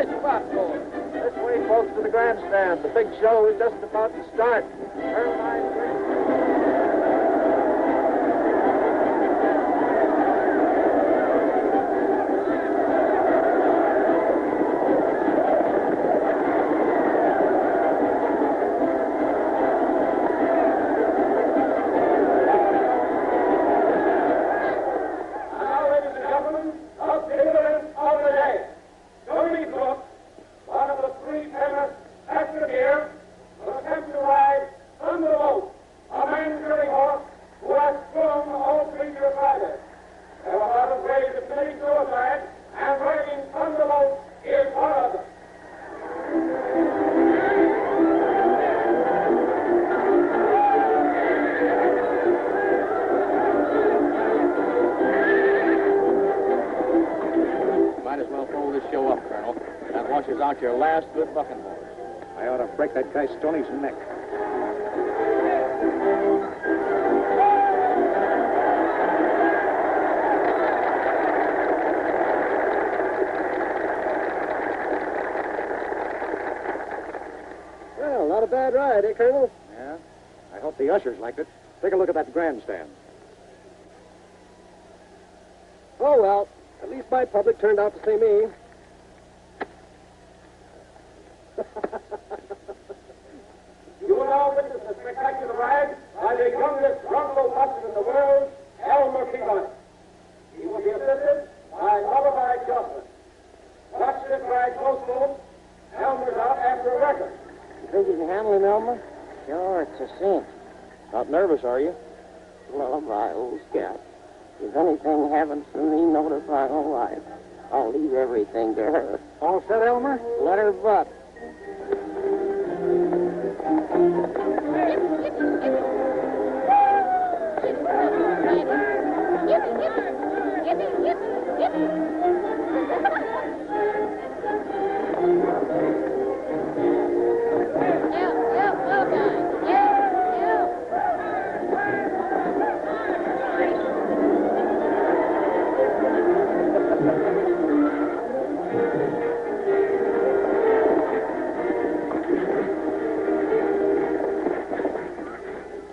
Where's your box going? This way, folks, to the grandstand. The big show is just about to start. Out your last good bucking horse. I ought to break that guy Stoney's neck. Well, not a bad ride, eh, Colonel? Yeah. I hope the ushers liked it. Take a look at that grandstand. Oh, well, at least my public turned out to see me. You will now witness a spectacular ride by the youngest bronco buster in the world, Elmer Peabody. He will be assisted by Lullaby Jocelyn. Watch this ride close, folks. Elmer's out after a record. You think you can handle him, Elmer? Sure, it's a cinch. Not nervous, are you? Lullaby, old scout. If anything happens to me, notify my wife. I'll leave everything to her. All set, Elmer? Let her butt.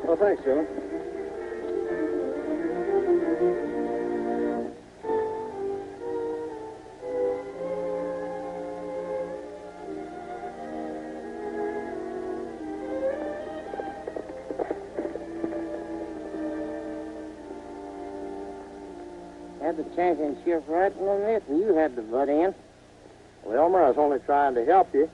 Oh, thanks, Joe. Had the championship right in the net, and you had to butt in. Well, Elmer, I was only trying to help you.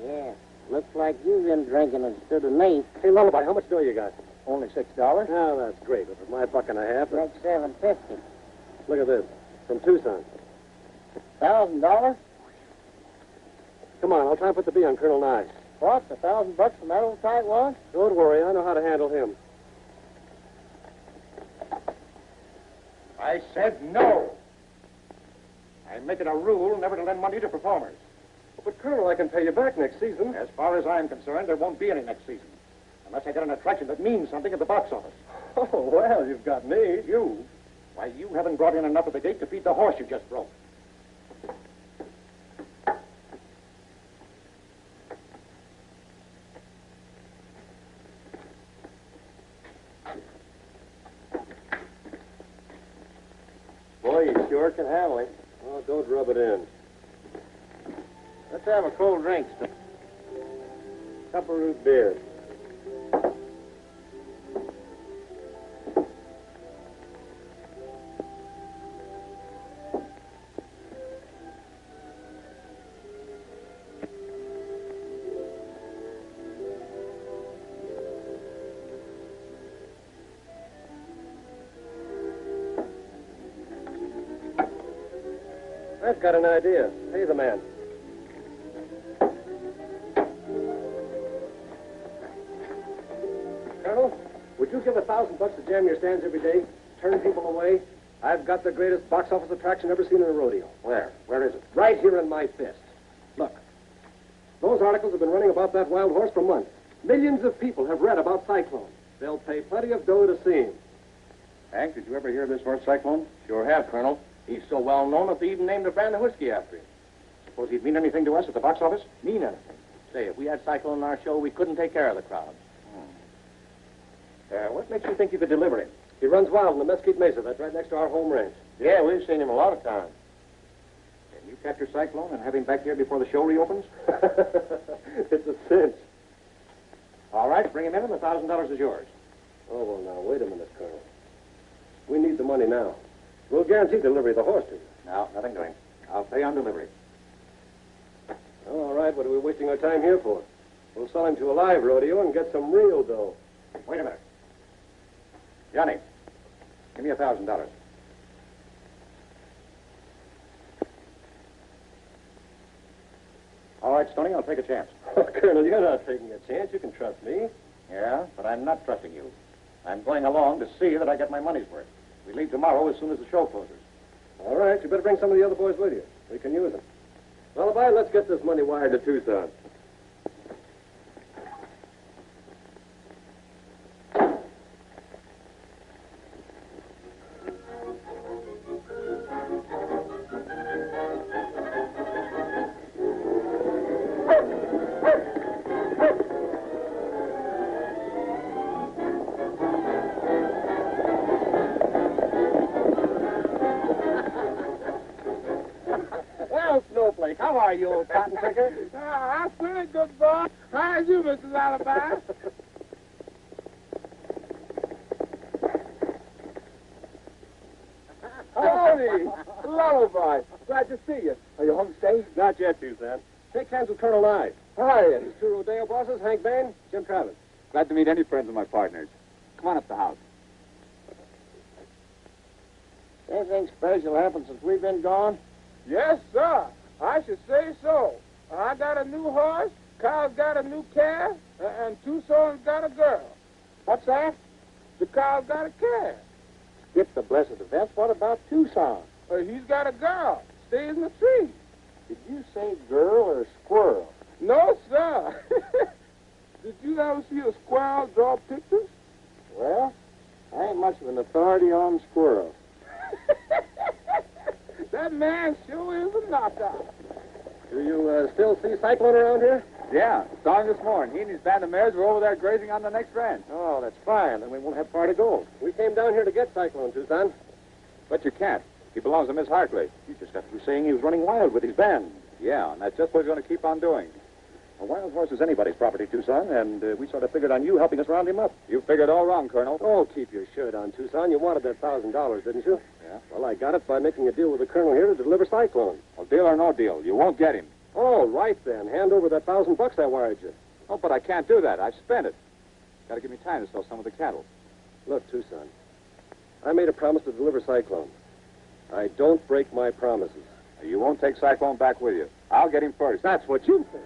Yeah, looks like you've been drinking instead of me. Hey, Lullaby, how much dough you got? Only $6. Oh, that's great. But for my buck and a half... That's $7.50. Look at this. From Tucson. $1,000? Come on, I'll try and put the bee on Colonel Nye. What, $1,000 from that old tightwad? Don't worry, I know how to handle him. I said no. I'm making a rule never to lend money to performers. But, Colonel, I can pay you back next season. As far as I'm concerned, there won't be any next season. Unless I get an attraction that means something at the box office. Oh, well, you've got me. You? Why, you haven't brought in enough at the gate to feed the horse you just broke. Boy, you sure can handle it. Oh, don't rub it in. Let's have a cold drink, sir. Cup of root beer. I've got an idea. Pay the man. Colonel, would you give $1,000 to jam your stands every day? Turn people away? I've got the greatest box office attraction ever seen in a rodeo. Where? Where is it? Right here in my fist. Look. Those articles have been running about that wild horse for months. Millions of people have read about Cyclone. They'll pay plenty of dough to see him. Hank, did you ever hear of this horse, Cyclone? Sure have, Colonel. He's so well known that they even named a brand of whiskey after him. Suppose he'd mean anything to us at the box office? Mean anything. Say, if we had Cyclone in our show, we couldn't take care of the crowd. What makes you think you could deliver him? He runs wild in the Mesquite Mesa. That's right next to our home ranch. Yeah, we've seen him a lot of times. Can you capture Cyclone and have him back here before the show reopens? It's a cinch. All right, bring him in and $1,000 is yours. Oh, well, now, wait a minute, Colonel. We need the money now. We'll guarantee delivery of the horse to you. No, nothing doing. I'll pay on delivery. Oh, all right, what are we wasting our time here for? We'll sell him to a live rodeo and get some real dough. Wait a minute. Johnny, give me $1,000. All right, Stoney, I'll take a chance. Oh, Colonel, you're not taking a chance. You can trust me. Yeah, but I'm not trusting you. I'm going along to see that I get my money's worth. We leave tomorrow as soon as the show closes. All right, you better bring some of the other boys with you. We can use them. Lullaby, let's get this money wired to Tucson. Well, Snowflake, how are you, old cotton picker? I'm pretty good, boy. How are you, Mrs. Alibi? Howdy! Lullaby. Glad to see you. Are you home safe? Not yet, Tucson. Shake hands with Colonel Nye. Hi. These two Rodeo bosses, Hank Bain, Jim Travis. Glad to meet any friends of my partners. Come on up to the house. Anything special happened since we've been gone? Yes, sir. I should say so. I got a new horse, Carl's got a new calf, and Tucson's got a girl. What's that? The Carl's got a calf. Skip the blessed events. What about Tucson? He's got a girl. Stays in the tree. Did you say girl or squirrel? No, sir. Did you ever see a squirrel draw pictures? Well, I ain't much of an authority on squirrels. That man sure is a knockout. Do you still see Cyclone around here? Yeah, saw him this morning. He and his band of mares were over there grazing on the next ranch. Oh, that's fine. Then we won't have far to go. We came down here to get Cyclone, Tucson. But you can't. He belongs to Miss Hartley. You just got through saying he was running wild with his band. Yeah, and that's just what he's going to keep on doing. A wild horse is anybody's property, Tucson, and we sort of figured on you helping us round him up. You figured all wrong, Colonel. Oh, keep your shirt on, Tucson. You wanted that $1,000, didn't you? Yeah. Well, I got it by making a deal with the colonel here to deliver Cyclone. Well, deal or no deal, you won't get him. Oh, right then. Hand over that $1,000 I wired you. Oh, but I can't do that. I've spent it. Got to give me time to sell some of the cattle. Look, Tucson, I made a promise to deliver Cyclone. I don't break my promises. You won't take Cyclone back with you. I'll get him first. That's what you think.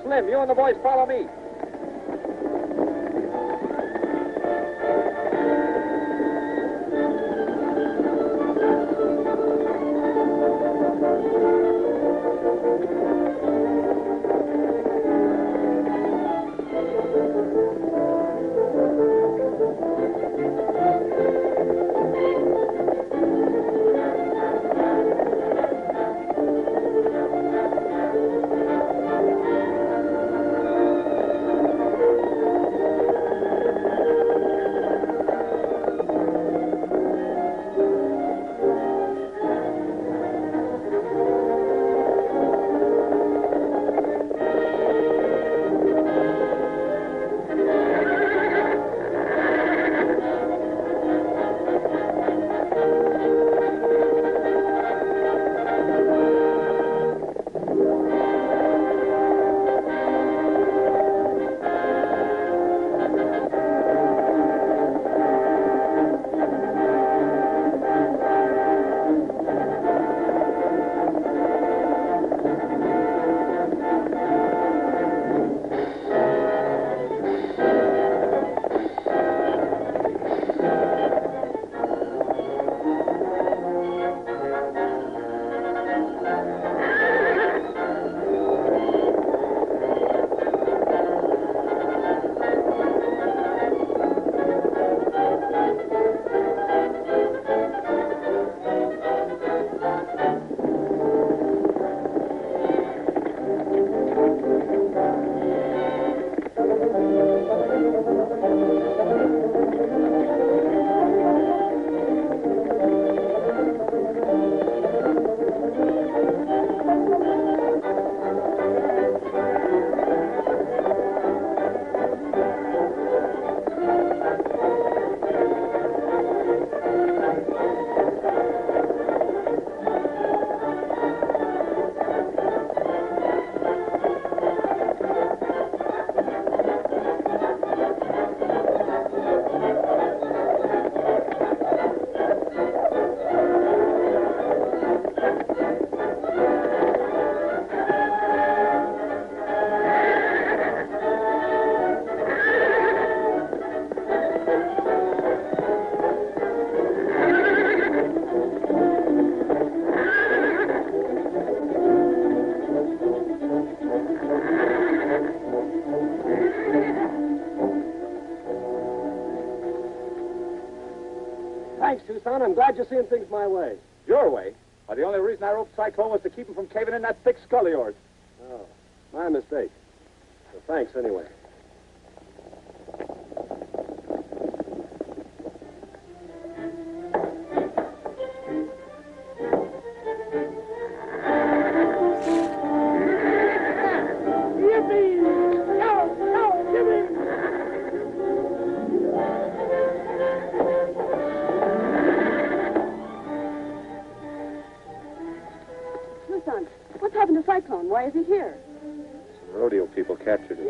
Slim, you and the boys follow me. son. I'm glad you're seeing things my way. Your way? Why, the only reason I roped Cyclone was to keep him from caving in that thick skull of yours. Oh, my mistake. Well, thanks anyway. What's happened to Cyclone? Why is he here? Some rodeo people captured him.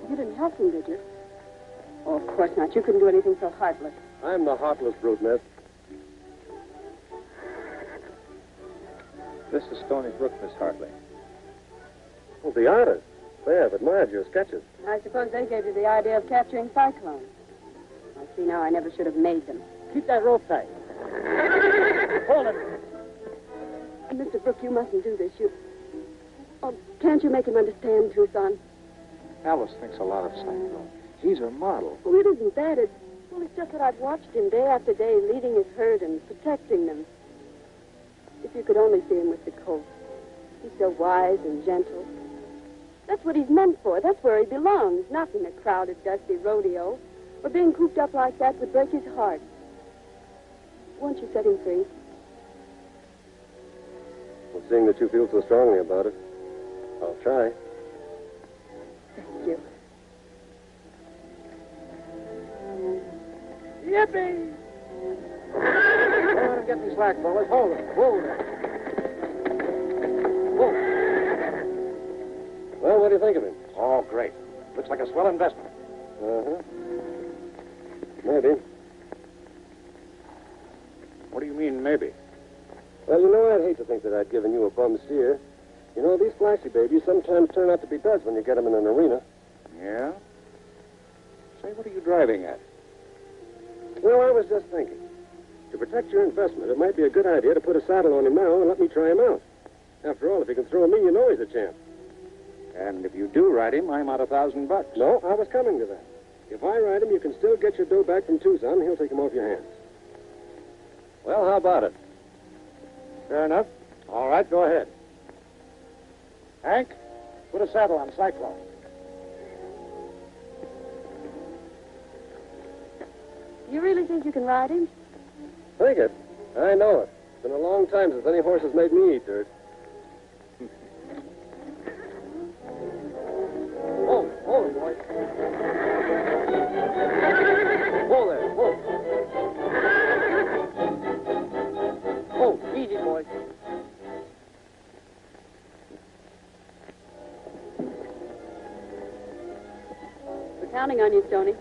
You didn't help him, did you? Oh, of course not. You couldn't do anything so heartless. I'm the heartless brute, miss. This is Stony Brook, Miss Hartley. Well, the artist. They have admired your sketches. I suppose they gave you the idea of capturing Cyclone. I see now I never should have made them. Keep that rope tight. Hold it. Mr. Brooke, you mustn't do this. Oh, can't you make him understand, Tucson? Alice thinks a lot of Cyclone. He's her model. Oh, it isn't that. It's just that I've watched him day after day leading his herd and protecting them. If you could only see him with the colt. He's so wise and gentle. That's what he's meant for. That's where he belongs, not in a crowded, dusty rodeo. Where being cooped up like that would break his heart. Won't you set him free? Well, seeing that you feel so strongly about it, I'll try. Thank you. Yippee! Don't let him get me slack, fellas. Hold it. Hold it. Whoa. Well, what do you think of him? Oh, great. Looks like a swell investment. Uh-huh. Maybe. What do you mean, maybe? Well, you know, I'd hate to think that I'd given you a bum steer. You know, these flashy babies sometimes turn out to be duds when you get them in an arena. Yeah? Say, what are you driving at? Well, I was just thinking. To protect your investment, it might be a good idea to put a saddle on him now and let me try him out. After all, if he can throw me, you know he's a champ. And if you do ride him, I'm out $1,000. No, I was coming to that. If I ride him, you can still get your dough back from Tucson. He'll take him off your hands. Well, how about it? Fair enough. All right, go ahead. Hank, put a saddle on Cyclone. You really think you can ride him? Think it. I know it. It's been a long time since any horse has made me eat dirt. Whoa, hold it, boy. Whoa there, whoa. Whoa, easy, boy. We're counting on you, Stoney.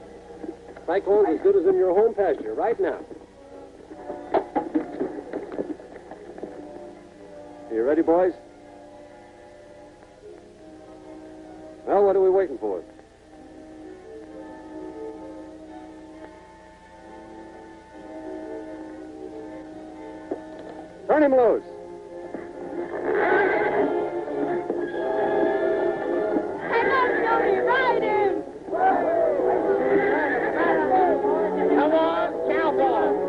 Cyclone's as good as in your home pasture right now. You ready, boys? Well, what are we waiting for? Turn him loose. Come on, Stoney, ride him! Come on, cowboy.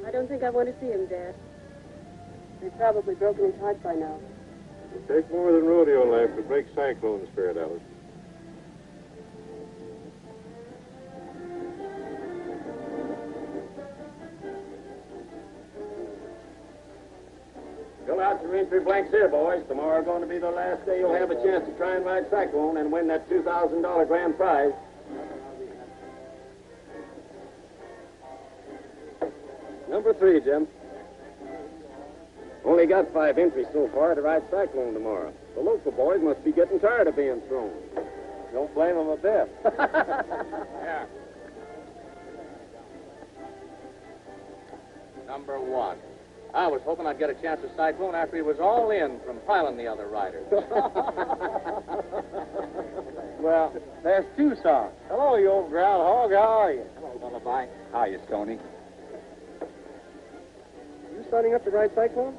I don't think I want to see him, Dad. They've probably broken his heart by now. It'll take more than rodeo life to break Cyclone's spirit, Alice. Fill out your entry blanks here, boys. Tomorrow going to be the last day you'll have a chance to try and ride Cyclone and win that $2,000 grand prize. Number 3, Jim. Only got 5 entries so far to ride Cyclone tomorrow. The local boys must be getting tired of being thrown. Don't blame them a bit. Yeah. Number 1. I was hoping I'd get a chance at Cyclone after he was all in from piling the other riders. Well, there's Tucson. Hello, you old groundhog. How are you? Hello, Lullaby. How you, Stoney? You starting up to ride Cyclone?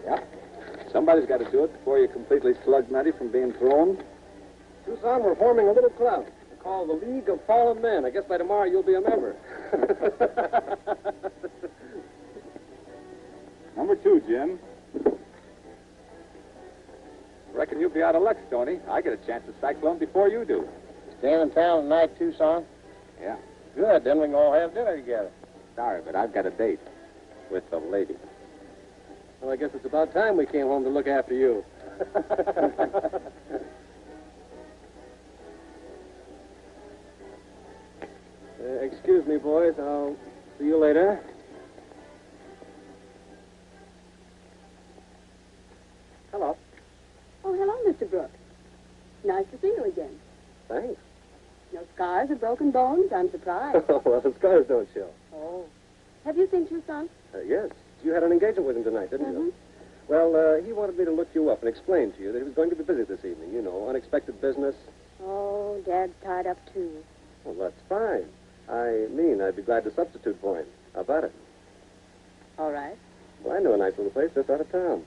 Yeah. Somebody's got to do it before you're completely slugged nutty from being thrown. Tucson, we're forming a little club. It's called the League of Fallen Men. I guess by tomorrow you'll be a member. Number 2, Jim. Reckon you'll be out of luck, Stoney. I get a chance at Cyclone before you do. Staying in town tonight, Tucson? Yeah. Good, then we can all have dinner together. Sorry, but I've got a date with the lady. Well, I guess it's about time we came home to look after you. Excuse me, boys. I'll see you later. Hello. Oh, hello, Mr. Brooks. Nice to see you again. Thanks. No scars or broken bones? I'm surprised. Well, the scars don't show. Oh. Have you seen Tucson? Yes. You had an engagement with him tonight, didn't you? Well, he wanted me to look you up and explain to you that he was going to be busy this evening. You know, unexpected business. Oh, Dad's tied up, too. Well, that's fine. I mean, I'd be glad to substitute for him. How about it? All right. Well, I know a nice little place just out of town.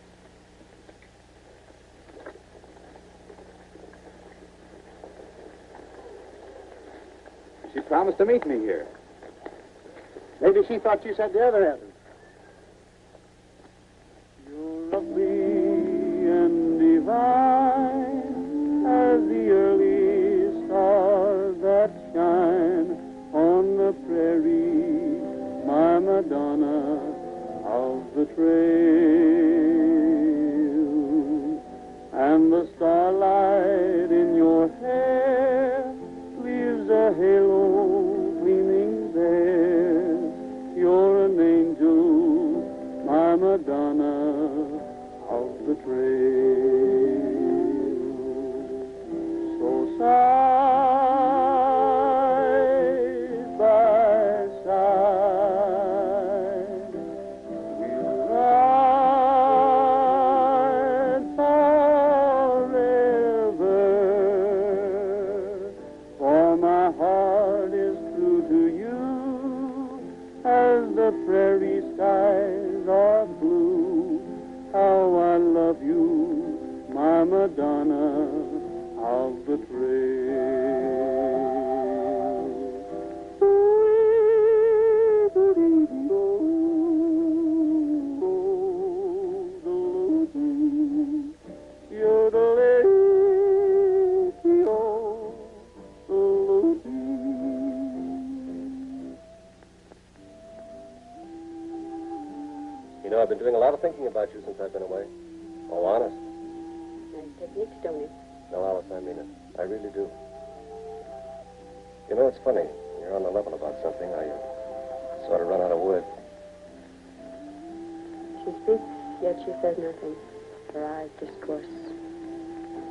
She promised to meet me here. Maybe she thought you said the other end. You're lovely and divine as the early stars that shine on the prairie, my Madonna of the trail. And the starlight in your hair leaves a halo gleaming there. You're an angel, my Madonna of the trail. So side by side, we'll ride forever. For my heart is true to you as the prairie skies are blue. How I love you, my Madonna of the You know, I've been doing a lot of thinking about you since I've been away. Oh, honest. Nice technique, Stoney. No, Alice, I mean it. I really do. You know, it's funny. You're on the level about something. I sort of run out of words. She speaks, yet she says nothing. Her eyes discourse.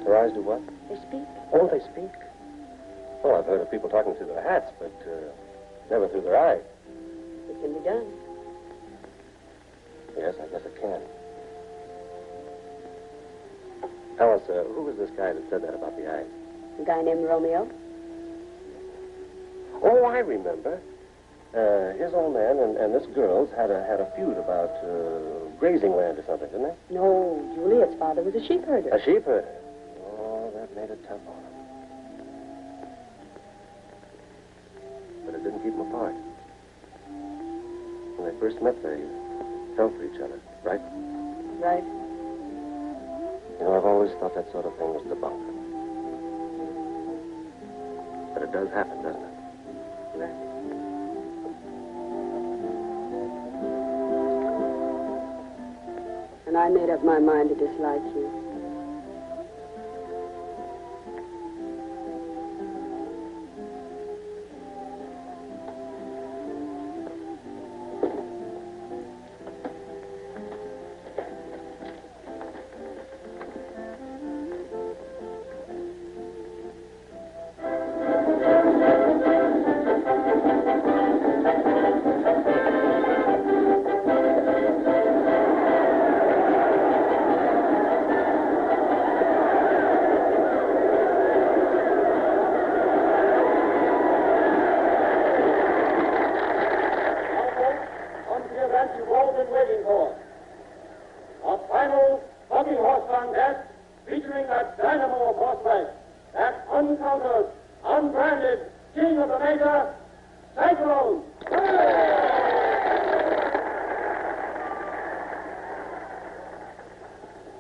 Her eyes do what? They speak. Oh, they speak. Well, I've heard of people talking through their hats, but never through their eyes. It can be done. Yes, I guess it can. Alice, who was this guy that said that about the eyes? A guy named Romeo. Oh, I remember. His old man and this girl's had a feud about grazing land or something, didn't they? No, Juliet's father was a sheep herder. A sheep herder. Oh, that made it tough on him. But it didn't keep them apart. When they first met, they fell for each other, right? right? You know, I've always thought that sort of thing was debunked. But it does happen, doesn't it? Right. And I made up my mind to dislike you. Cyclone!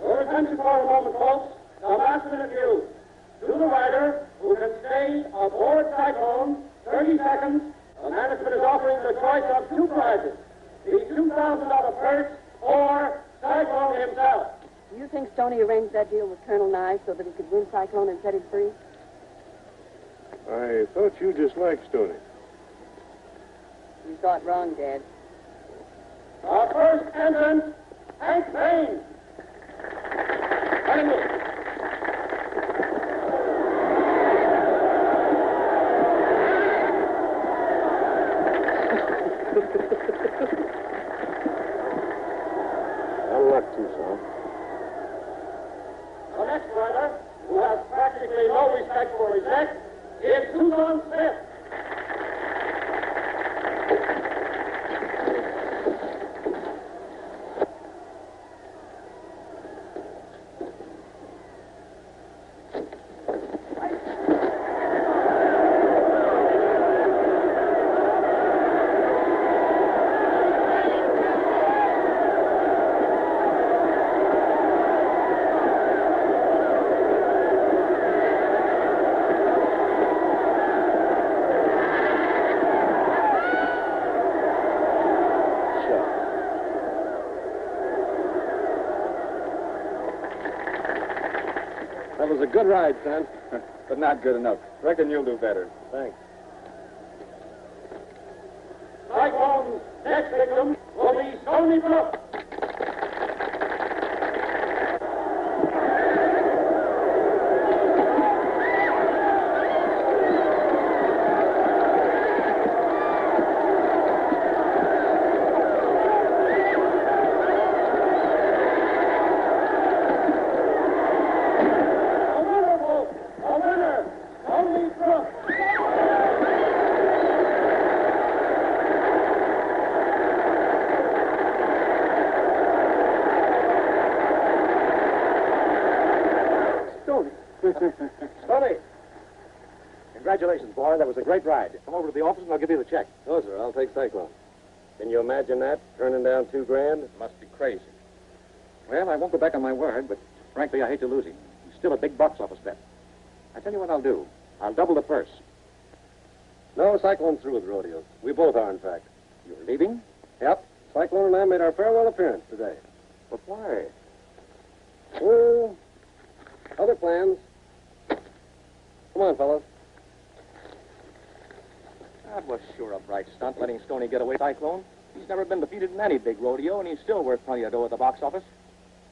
Your attention for a moment, folks. The last minute view. To the rider who can stay aboard Cyclone 30 seconds, the management is offering the choice of two prizes. The $2,000 purse or Cyclone himself. Do you think Stoney arranged that deal with Colonel Nye so that he could win Cyclone and set him free? I thought you disliked Stoney. You thought wrong, Dad. Our first entrant, Hank Payne. Let him move. Good luck, Tucson. The next rider, who has practically no respect for his neck, is Tucson Smith. That was a good ride, son. But not good enough. Reckon you'll do better. Thanks. Cyclone's next victim will be Stony Brook. Tony! Congratulations, boy. That was a great ride. Come over to the office and I'll give you the check. No, sir. I'll take Cyclone. Can you imagine that? Turning down $2,000? Must be crazy. Well, I won't go back on my word, but frankly, I hate to lose him. He's still a big box office bet. I tell you what I'll do. I'll double the purse. No, Cyclone's through with rodeo. We both are, in fact. You're leaving? Yep. Cyclone and I made our farewell appearance today. But why? Well, other plans. Come on, fellas. That was sure a bright stunt, letting Stoney get away with Cyclone. He's never been defeated in any big rodeo, and he's still worth plenty of dough at the box office.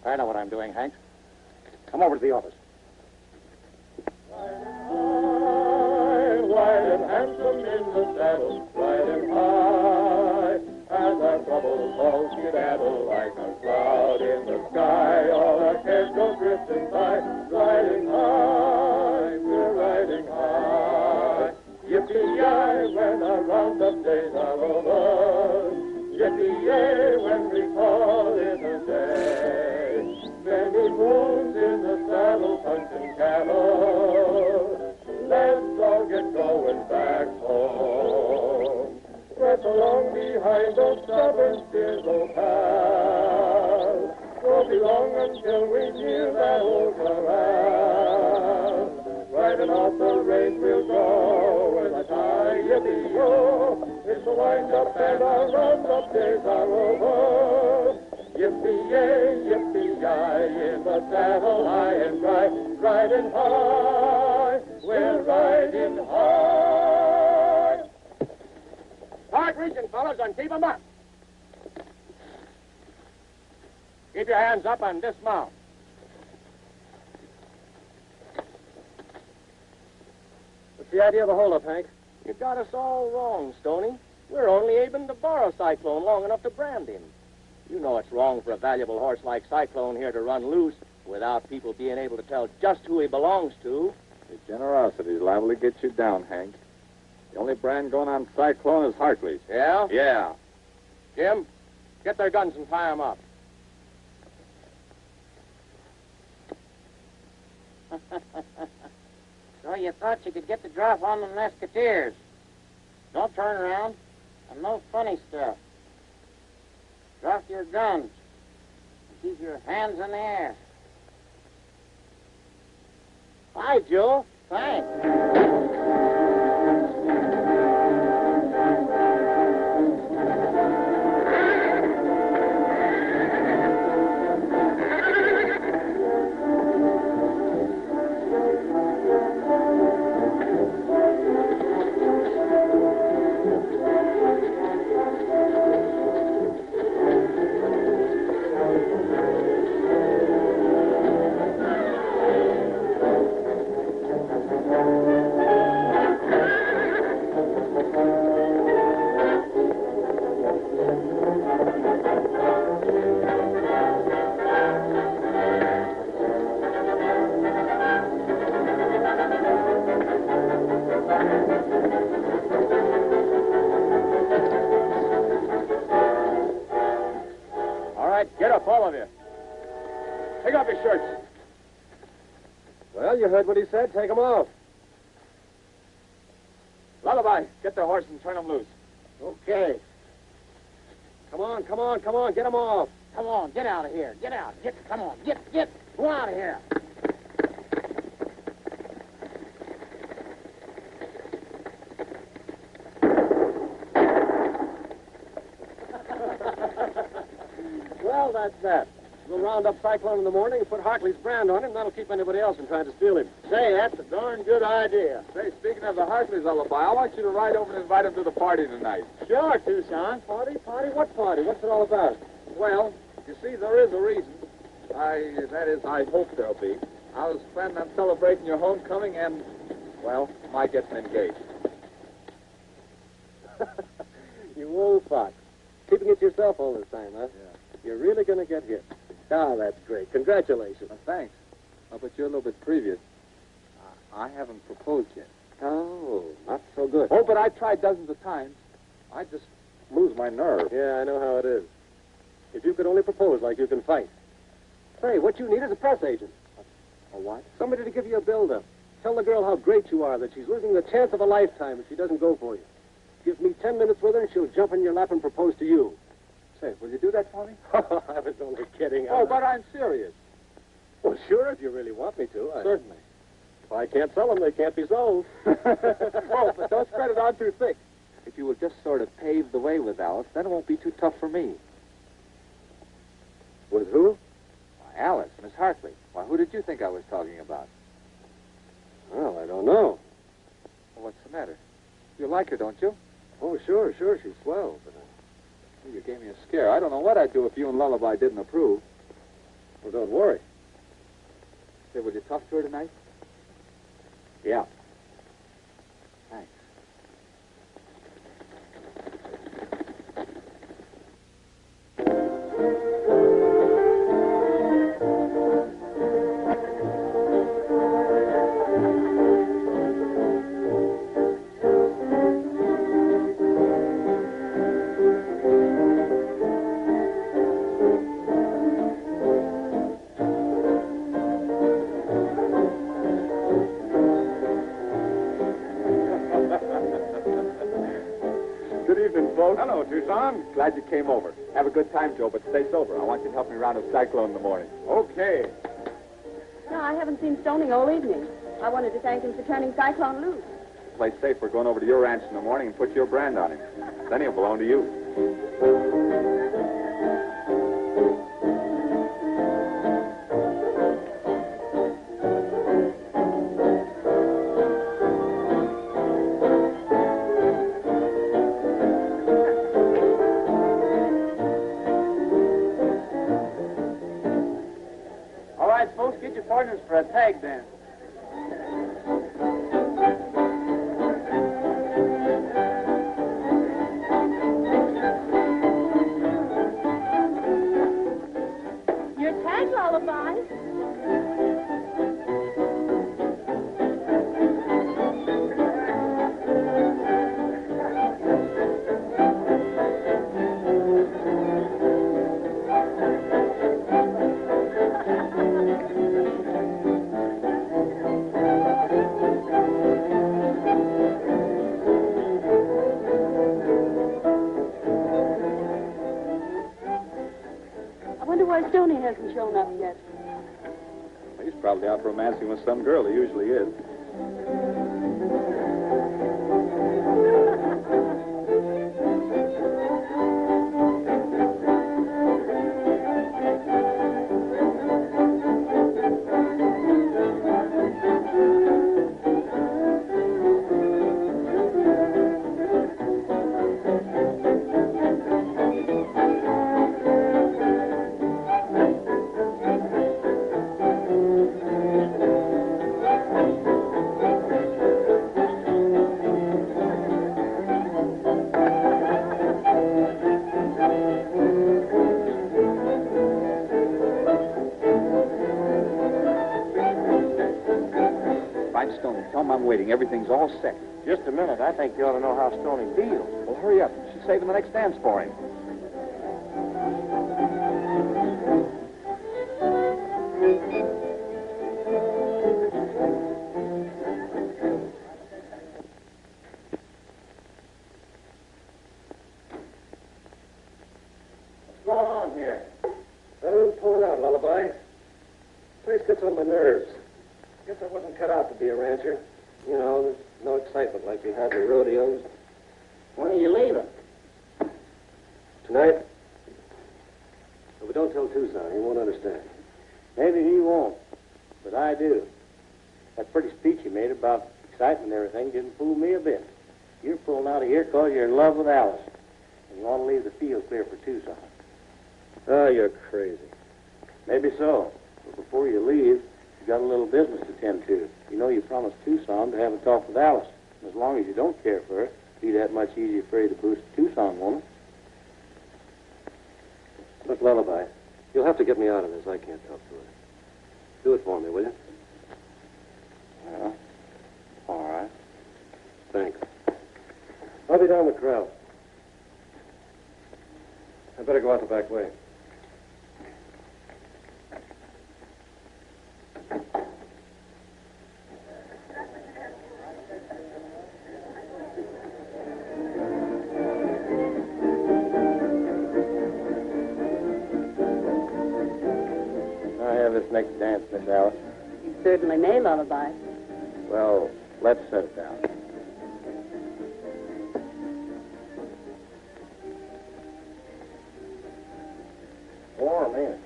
I know what I'm doing, Hank. Come over to the office. Wide and handsome in the saddle, riding high, as our troubles all skedaddle like a cloud in the sky. All our cares go drifting by, riding high, we're riding high. Yippee-yi, when our roundup days are over, yippee-yay, when we call it a day. Many moons in the saddle, punching cattle. Let's all get going back home. Press along behind those stubborn steers, old pal. We'll be until we near that old corral. Riding off the range we'll go with a tie, yippee-yo. It's a wind-up and our round-up days are over. Yippee-yay, yippee-yi, in the saddle high and dry, riding high, we're riding high. Start reaching, fellas, and keep 'em up. Keep your hands up and dismount. What's the idea of the holdup, Hank? You got us all wrong, Stoney. We're only able to borrow Cyclone long enough to brand him. You know it's wrong for a valuable horse like Cyclone here to run loose without people being able to tell just who he belongs to. Your generosity is liable to get you down, Hank. The only brand going on Cyclone is Hartley's. Yeah? Yeah. Jim, get their guns and tie 'em up. So you thought you could get the drop on the Mesquiteers. Don't turn around. And no funny stuff. Drop your guns. And keep your hands in the air. Hi, Joe. Thanks. Get up, all of you. Take off your shirts. Well, you heard what he said. Take 'em off. Lullaby, get the horse and turn him loose. Okay. Come on, come on, come on. Get 'em off. Come on, get out of here. Get out. Come on, get. Go out of here. Well, that's that. We'll round up Cyclone in the morning and put Hartley's brand on him. That'll keep anybody else from trying to steal him. Say, that's a darn good idea. Say, speaking of the Hartley's lullaby, I want you to ride over and invite him to the party tonight. Sure, Tucson. Party? What party? What's it all about? Well, you see, there is a reason. I hope there'll be. I was planning on celebrating your homecoming and, well, my getting engaged. You old fox. Keeping it to yourself all this time, huh? Yeah. You're really going to get hit. Ah, that's great. Congratulations. Thanks. Oh, but you're a little bit previous. I haven't proposed yet. Oh, not so good. Oh, but I've tried dozens of times. I just lose my nerve. Yeah, I know how it is. If you could only propose like you can fight. Say, what you need is a press agent. A what? Somebody to give you a build-up. Tell the girl how great you are, that she's losing the chance of a lifetime if she doesn't go for you. Give me 10 minutes with her and she'll jump in your lap and propose to you. Say, will you do that for me? I was only kidding. Oh, but I'm serious. Well, sure, if you really want me to. Certainly. If I can't sell them, they can't be sold. Oh, but don't spread it on too thick. If you will just sort of pave the way with Alice, then it won't be too tough for me. With who? Why, Alice, Miss Hartley. Why, who did you think I was talking about? Well, I don't know. Well, what's the matter? You like her, don't you? Oh, sure. She's swell. But You gave me a scare. I don't know what I'd do if you and Lullaby didn't approve. well, don't worry. Say, will you talk to her tonight? Yeah. Thanks. Colt. Hello, Tucson. Glad you came over. Have a good time, Joe, but stay sober. I want you to help me around a Cyclone in the morning. Okay. No, I haven't seen Stoney all evening. I wanted to thank him for turning Cyclone loose. Play safe. We're going over to your ranch in the morning and put your brand on him. Then he'll belong to you. All right, folks, get your partners for a tag dance. Your tag lullaby? I wonder why Stoney hasn't shown up yet. He's probably out romancing with some girl. He usually is. Right, Stoney. Tell him I'm waiting. Everything's all set. Just a minute. I think you ought to know how Stoney feels. Well, hurry up. She's saving the next dance for him. What's going on here? Everyone's pulling out, Lullaby. Place gets on my nerves. Guess I wasn't cut out to be a rancher. You know, there's no excitement like we had the rodeos. When are you leaving? Tonight? But we don't tell Tucson. He won't understand. Maybe he won't, but I do. That pretty speech you made about excitement and everything didn't fool me a bit. You're pulling out of here because you're in love with Alice, and you want to leave the field clear for Tucson. Oh, you're crazy. Maybe so, but before you leave, you got a little business to tend to. You know you promised Tucson to have a talk with Alice. As long as you don't care for her, it'd be that much easier for you to boost a Tucson woman. Look, Lullaby, you'll have to get me out of this. I can't talk to her. Do it for me, will you? Well, all right. Thanks. I'll be down the corral. I better go out the back way. This next dance, Miss Alice. You certainly may, Lullaby. Well, let's set it down. Warm, ain't it?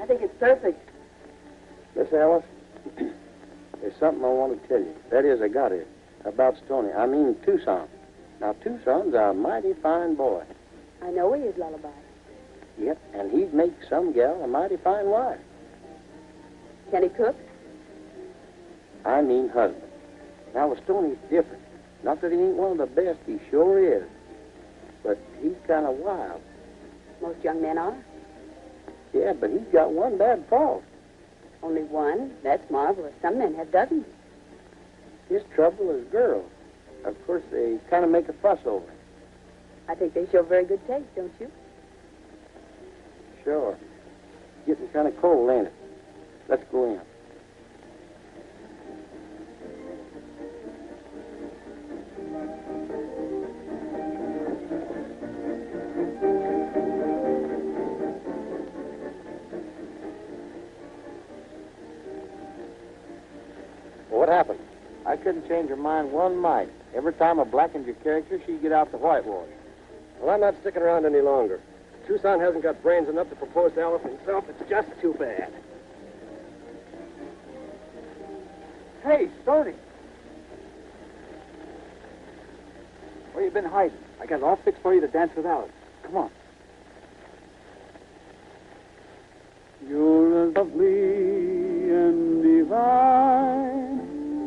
I think it's perfect. Miss Alice, there's something I want to tell you. That is, I got it. About Stoney. I mean Tucson. Now, Tucson's a mighty fine boy. I know he is, Lullaby. Yep, and he'd make some gal a mighty fine wife. Can he cook? I mean husband. Now, with Stoney's different. Not that he ain't one of the best, he sure is. But he's kind of wild. Most young men are. Yeah, but he's got one bad fault. Only one? That's marvelous. Some men have dozens. His trouble is girls. Of course, they kind of make a fuss over it. I think they show very good taste, don't you? Sure. Getting kind of cold, ain't it? Let's go in. happened? I couldn't change her mind one mite. Every time I blackened your character, she'd get out the whitewash. Well, I'm not sticking around any longer. Tucson hasn't got brains enough to propose to Alice himself. It's just too bad. Hey, Stoney. Where you been hiding? I got it all fixed for you to dance with Alice. Come on. You're as lovely and divine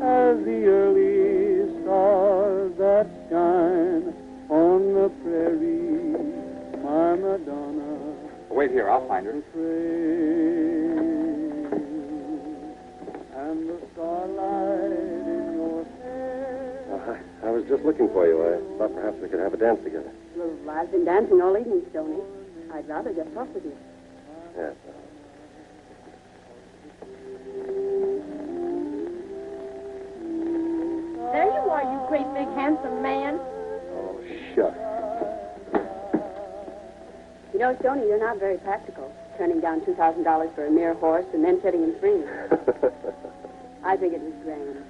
as the early stars that shine on the prairie, my Madonna. Wait here, I'll find her. And the starlight in your hair. I was just looking for you. I thought perhaps we could have a dance together. Well, I've been dancing all evening, Stoney. I'd rather just talk with you. Yes. There you are, you great big handsome man. Oh, shucks. You know, Stoney, you're not very practical, turning down $2,000 for a mere horse and then setting him free. I think it was grand.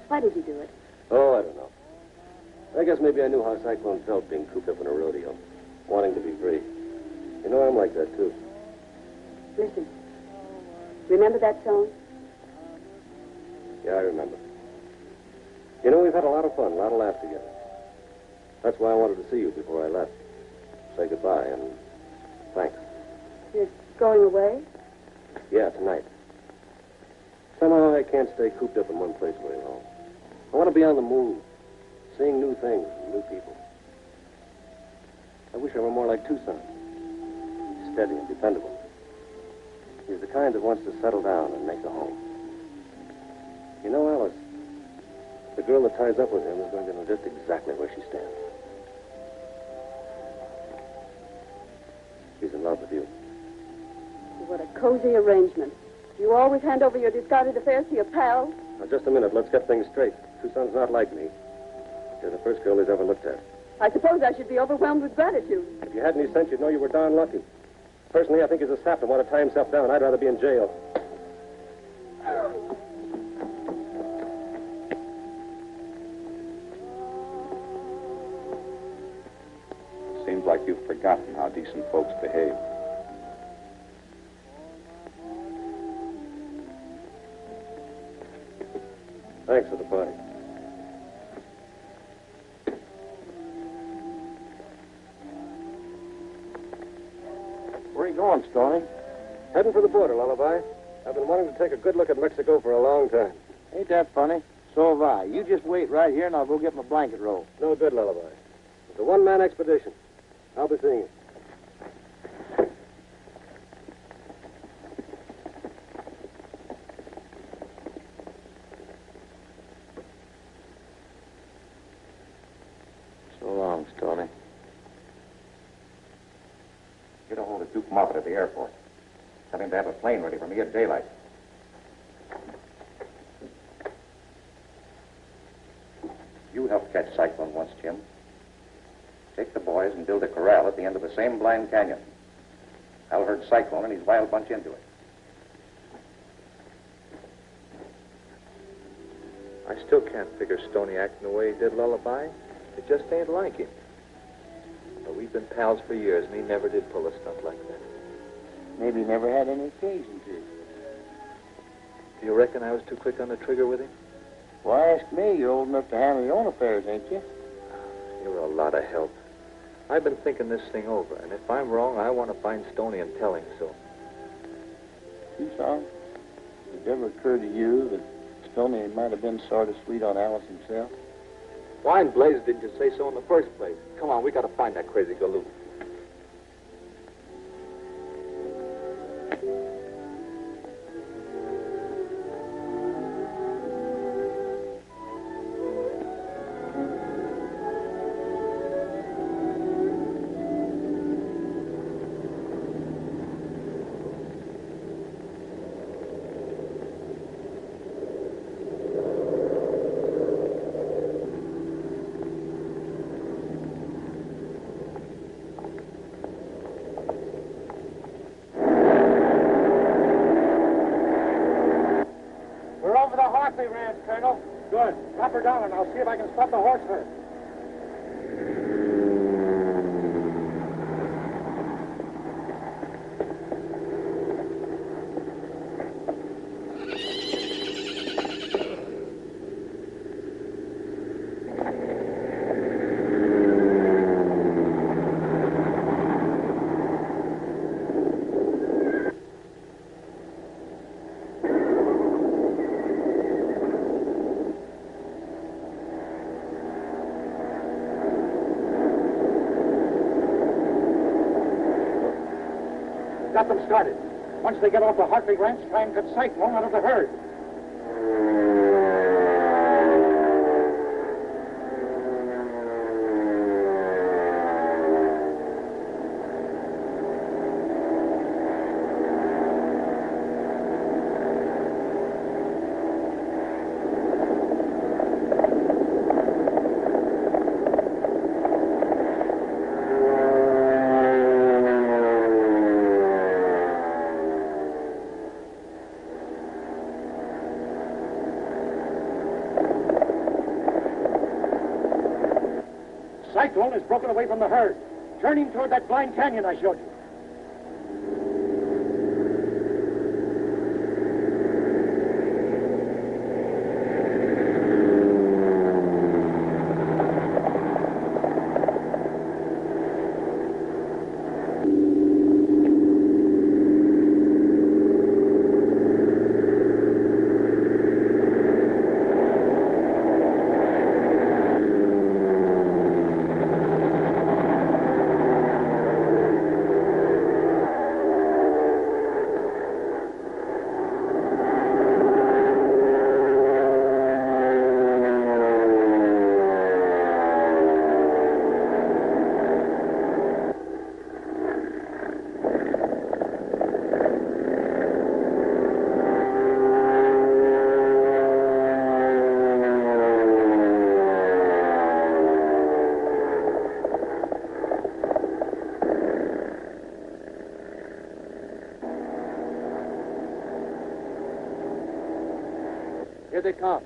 Why did you do it? Oh, I don't know. I guess maybe I knew how Cyclone felt being cooped up in a rodeo, wanting to be free. You know, I'm like that, too. Listen, remember that song? Yeah, I remember. You know, we've had a lot of fun, a lot of laughs together. That's why I wanted to see you before I left. Say goodbye and thanks. You're going away? Yeah, tonight. Somehow I can't stay cooped up in one place very long. I want to be on the move, seeing new things, new people. I wish I were more like Tucson. Steady and dependable. He's the kind that wants to settle down and make a home. You know, Alice, the girl that ties up with him is going to know just exactly where she stands. She's in love with you. What a cozy arrangement. You always hand over your discarded affairs to your pals? Now, just a minute. Let's get things straight. Tucson's not like me. You're the first girl he's ever looked at. I suppose I should be overwhelmed with gratitude. If you had any sense, you'd know you were darn lucky. Personally, I think he's a sap and want to tie himself down. I'd rather be in jail. Seems like you've forgotten how decent folks behave. Thanks for the party. Where are you going, Stoney? Heading for the border, Lullaby. I've been wanting to take a good look at Mexico for a long time. Ain't that funny? So have I. You just wait right here, and I'll go get my blanket roll. No good, Lullaby. It's a one-man expedition. I'll be seeing you. So long, Stoney. Get a hold of Duke Moffat at the airport. Tell him to have a plane ready for me at daylight. You helped catch Cyclone once, Jim. Take the boys and build a corral at the end of the same blind canyon. I'll herd Cyclone and his wild bunch into it. I still can't figure Stoney acting the way he did Lullaby. It just ain't like him. But we've been pals for years, and he never did pull a stunt like that. Maybe he never had any occasion to. Do you reckon I was too quick on the trigger with him? Why ask me? You're old enough to handle your own affairs, ain't you? You're a lot of help. I've been thinking this thing over, and if I'm wrong, I want to find Stoney and tell him so. Tucson, did it ever occur to you that Stoney might have been sort of sweet on Alice himself? Why in blazes didn't you say so in the first place? Come on, we got to find that crazy galoot. Hartley Ranch, Colonel. Good. Drop her down and I'll see if I can stop the horse herd. Got them started. Once they get off the Hartley Ranch, try and cut Cyclone out of the herd. Cyclone is broken away from the herd. Turn him toward that blind canyon I showed you. Here they come.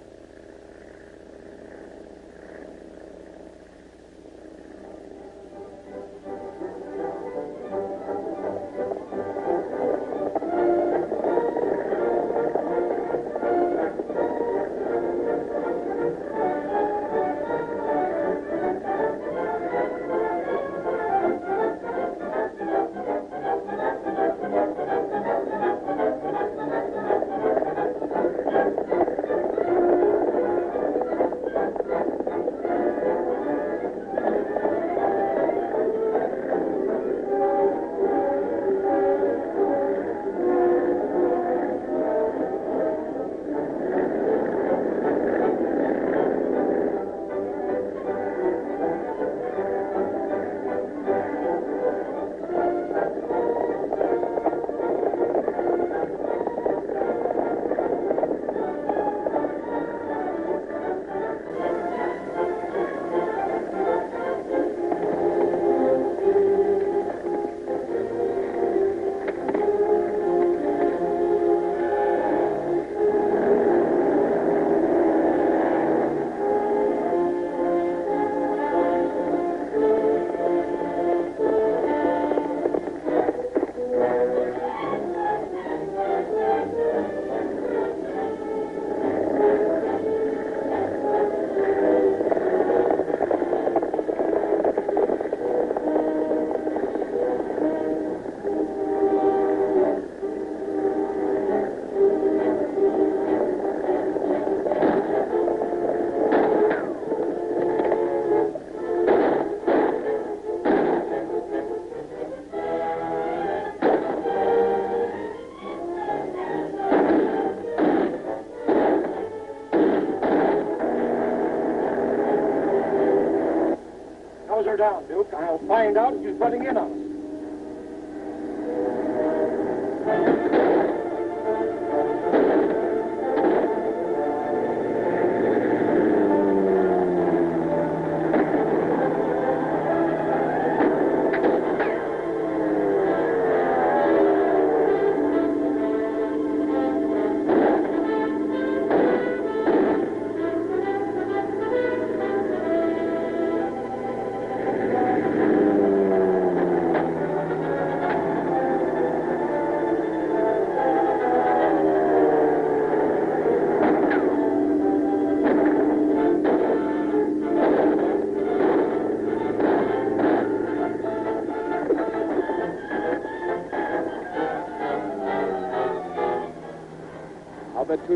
Nose her down, Duke. I'll find out if she's butting in on us.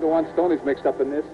go on Stoney's mixed up in this.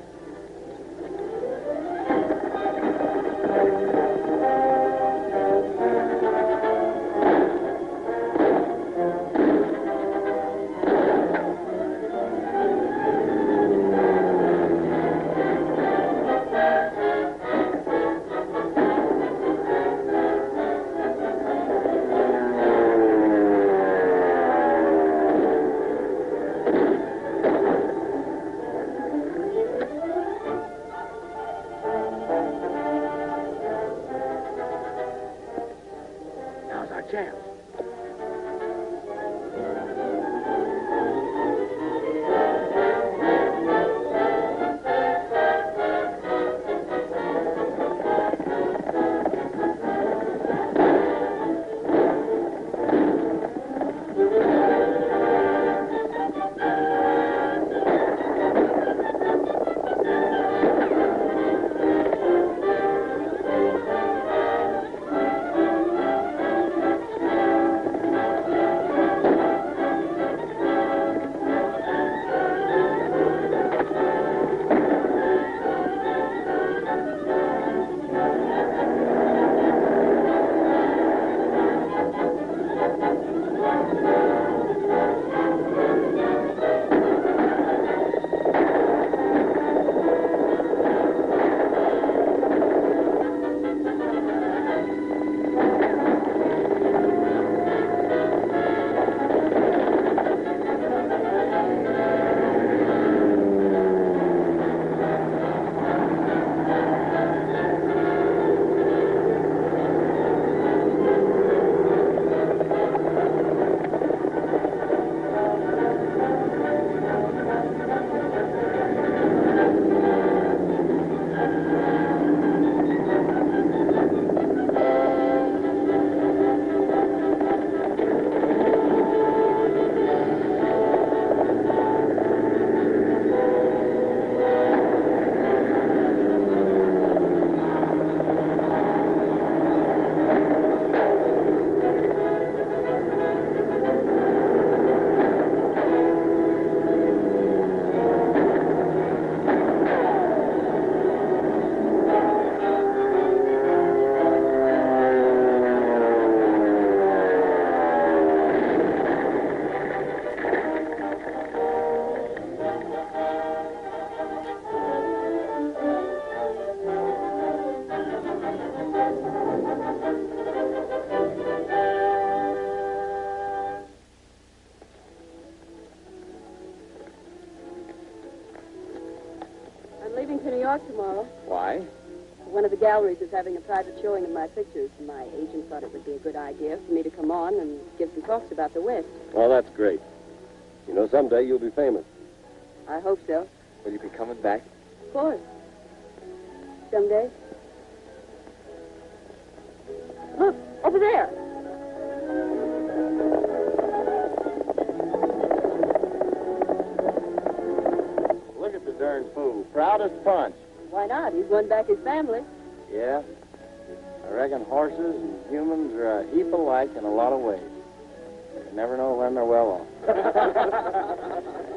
Leaving to New York tomorrow. Why? One of the galleries is having a private showing of my pictures, and my agent thought it would be a good idea for me to come on and give some talks about the West. Well, that's great. You know, someday you'll be famous. I hope so. Will you be coming back? Of course. Someday. Look, over there. Look at the darn fool. Proudest punch. Why not? He's won back his family. Yeah. I reckon horses and humans are a heap alike in a lot of ways. You never know when they're well off.